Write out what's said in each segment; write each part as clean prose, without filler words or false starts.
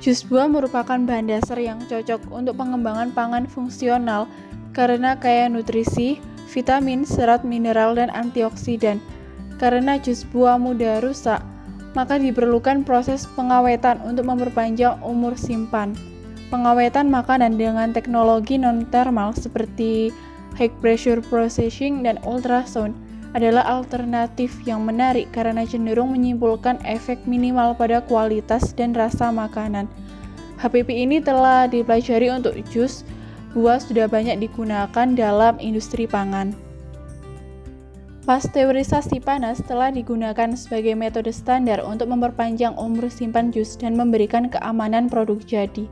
Jus buah merupakan bahan dasar yang cocok untuk pengembangan pangan fungsional karena kaya nutrisi, vitamin, serat, mineral, dan antioksidan. Karena jus buah mudah rusak, maka diperlukan proses pengawetan untuk memperpanjang umur simpan. Pengawetan makanan dengan teknologi non-thermal seperti high pressure processing dan ultrasound adalah alternatif yang menarik karena cenderung menyimpulkan efek minimal pada kualitas dan rasa makanan. HPP ini telah dipelajari untuk jus buah sudah banyak digunakan dalam industri pangan. Pasteurisasi panas telah digunakan sebagai metode standar untuk memperpanjang umur simpan jus dan memberikan keamanan produk jadi.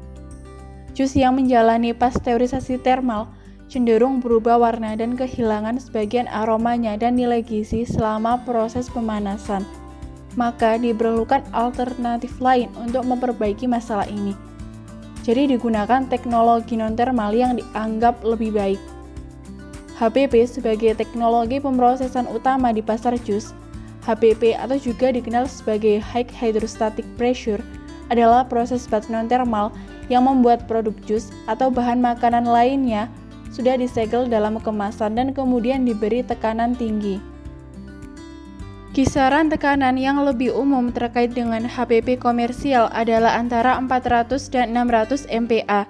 Jus yang menjalani pasteurisasi termal cenderung berubah warna dan kehilangan sebagian aromanya dan nilai gizi selama proses pemanasan. Maka diperlukan alternatif lain untuk memperbaiki masalah ini. Jadi digunakan teknologi non-thermal yang dianggap lebih baik. HPP sebagai teknologi pemrosesan utama di pasar jus. HPP atau juga dikenal sebagai High Hydrostatic Pressure adalah proses baut non-thermal yang membuat produk jus atau bahan makanan lainnya sudah disegel dalam kemasan dan kemudian diberi tekanan tinggi. Kisaran tekanan yang lebih umum terkait dengan HPP komersial adalah antara 400 dan 600 MPa.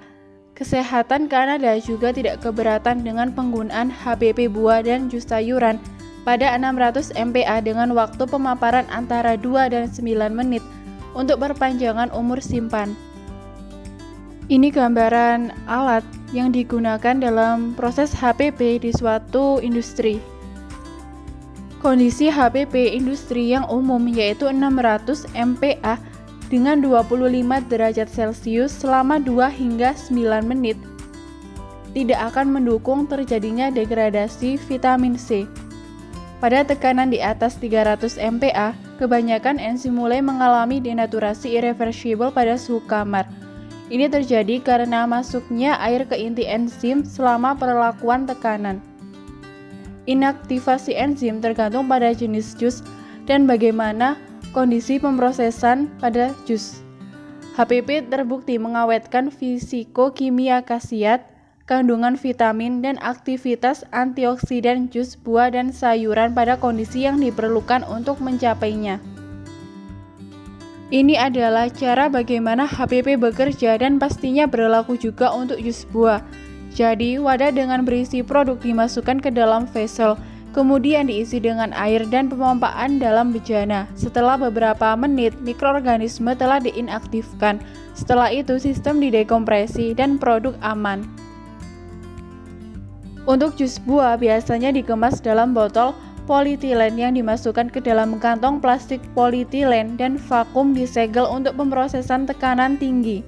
Kesehatan Kanada juga tidak keberatan dengan penggunaan HPP buah dan jus sayuran pada 600 MPa dengan waktu pemaparan antara 2 dan 9 menit untuk perpanjangan umur simpan. Ini gambaran alat yang digunakan dalam proses HPP di suatu industri. Kondisi HPP industri yang umum yaitu 600 MPa dengan 25 derajat Celcius selama 2 hingga 9 menit tidak akan mendukung terjadinya degradasi vitamin C. Pada tekanan di atas 300 MPa, kebanyakan enzim mulai mengalami denaturasi irreversible pada suhu kamar. Ini terjadi karena masuknya air ke inti enzim selama perlakuan tekanan. Inaktivasi enzim tergantung pada jenis jus dan bagaimana kondisi pemrosesan pada jus. HPP terbukti mengawetkan fisikokimia khasiat, kandungan vitamin, dan aktivitas antioksidan jus buah dan sayuran pada kondisi yang diperlukan untuk mencapainya. Ini adalah cara bagaimana HPP bekerja dan pastinya berlaku juga untuk jus buah. Jadi, wadah dengan berisi produk dimasukkan ke dalam vessel, kemudian diisi dengan air dan pemompaan dalam bejana. Setelah beberapa menit, mikroorganisme telah diinaktifkan. Setelah itu, sistem didekompresi dan produk aman. Untuk jus buah biasanya dikemas dalam botol polietilen yang dimasukkan ke dalam kantong plastik polietilen dan vakum disegel untuk pemrosesan tekanan tinggi.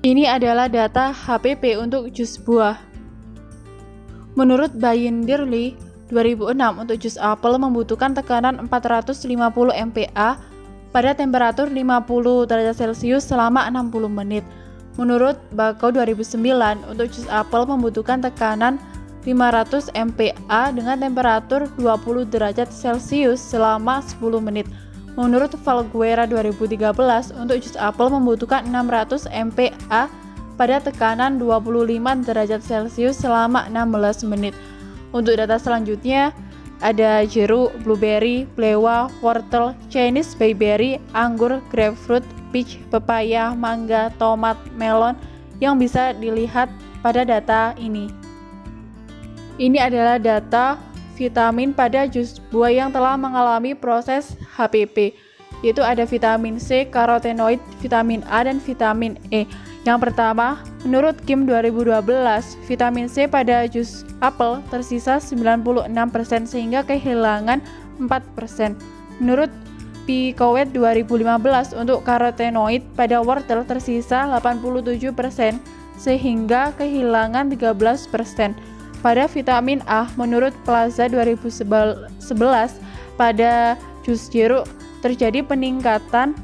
Ini adalah data HPP untuk jus buah. Menurut Binderly 2006 untuk jus apel membutuhkan tekanan 450 MPa pada temperatur 50 derajat Celcius selama 60 menit. Menurut Bakau 2009 untuk jus apel membutuhkan tekanan 500 MPa dengan temperatur 20 derajat Celcius selama 10 menit. Menurut Falguera 2013, untuk jus apel membutuhkan 600 MPa pada tekanan 25 derajat Celcius selama 16 menit. Untuk data selanjutnya, ada jeruk, blueberry, plewa, wortel, Chinese bayberry, anggur, grapefruit, peach, pepaya, mangga, tomat, melon yang bisa dilihat pada data ini. Ini adalah data vitamin pada jus buah yang telah mengalami proses HPP, yaitu ada vitamin C, karotenoid, vitamin A, dan vitamin E. Yang pertama, menurut Kim 2012, vitamin C pada jus apel tersisa 96% sehingga kehilangan 4%. Menurut Picoet 2015, untuk karotenoid pada wortel tersisa 87% sehingga kehilangan 13%. Pada vitamin A, menurut Plaza 2011, pada jus jeruk terjadi peningkatan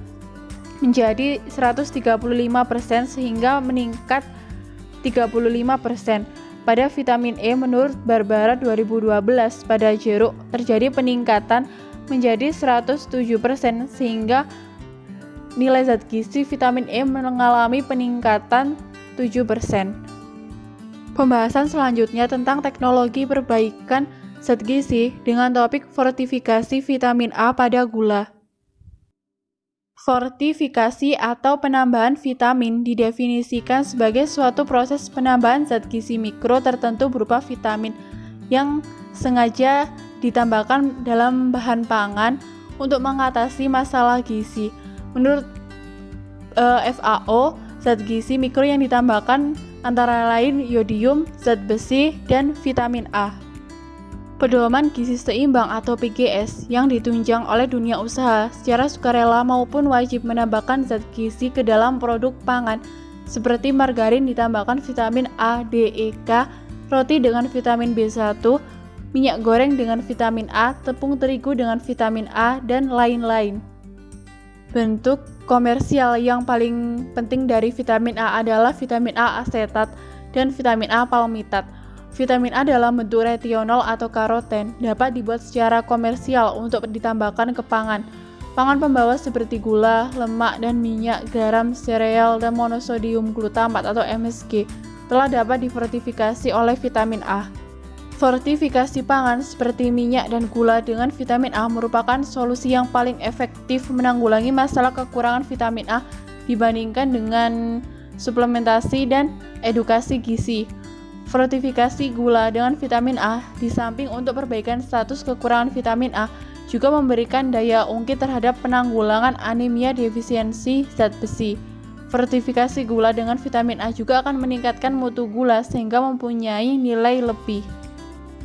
menjadi 135% sehingga meningkat 35%. Pada vitamin E, menurut Barbara 2012, pada jeruk terjadi peningkatan menjadi 107% sehingga nilai zat gizi vitamin E mengalami peningkatan 7%. Pembahasan selanjutnya tentang teknologi perbaikan zat gizi dengan topik fortifikasi vitamin A pada gula. Fortifikasi atau penambahan vitamin didefinisikan sebagai suatu proses penambahan zat gizi mikro tertentu berupa vitamin yang sengaja ditambahkan dalam bahan pangan untuk mengatasi masalah gizi. Menurut FAO, zat gizi mikro yang ditambahkan antara lain yodium, zat besi, dan vitamin A. Pedoman gizi seimbang atau PGS yang ditunjang oleh dunia usaha secara sukarela maupun wajib menambahkan zat gizi ke dalam produk pangan seperti margarin ditambahkan vitamin A, D, E, K, roti dengan vitamin B1, minyak goreng dengan vitamin A, tepung terigu dengan vitamin A, dan lain-lain. Bentuk komersial yang paling penting dari vitamin A adalah vitamin A asetat dan vitamin A palmitat. Vitamin A dalam bentuk retinol atau karoten dapat dibuat secara komersial untuk ditambahkan ke pangan. Pangan pembawa seperti gula, lemak, dan minyak, garam, sereal, dan monosodium glutamat atau MSG telah dapat difortifikasi oleh vitamin A. Fortifikasi pangan seperti minyak dan gula dengan vitamin A merupakan solusi yang paling efektif menanggulangi masalah kekurangan vitamin A dibandingkan dengan suplementasi dan edukasi gizi. Fortifikasi gula dengan vitamin A di samping untuk perbaikan status kekurangan vitamin A juga memberikan daya ungkit terhadap penanggulangan anemia defisiensi zat besi. Fortifikasi gula dengan vitamin A juga akan meningkatkan mutu gula sehingga mempunyai nilai lebih.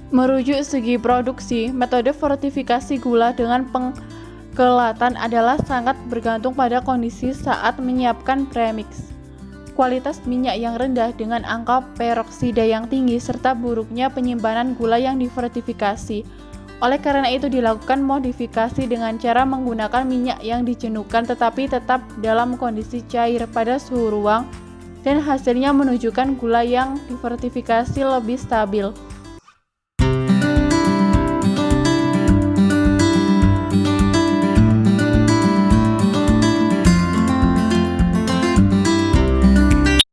Merujuk segi produksi, metode fortifikasi gula dengan pengkelatan adalah sangat bergantung pada kondisi saat menyiapkan premix. Kualitas minyak yang rendah dengan angka peroksida yang tinggi serta buruknya penyimpanan gula yang difortifikasi. Oleh karena itu dilakukan modifikasi dengan cara menggunakan minyak yang dijenuhkan tetapi tetap dalam kondisi cair pada suhu ruang dan hasilnya menunjukkan gula yang difortifikasi lebih stabil.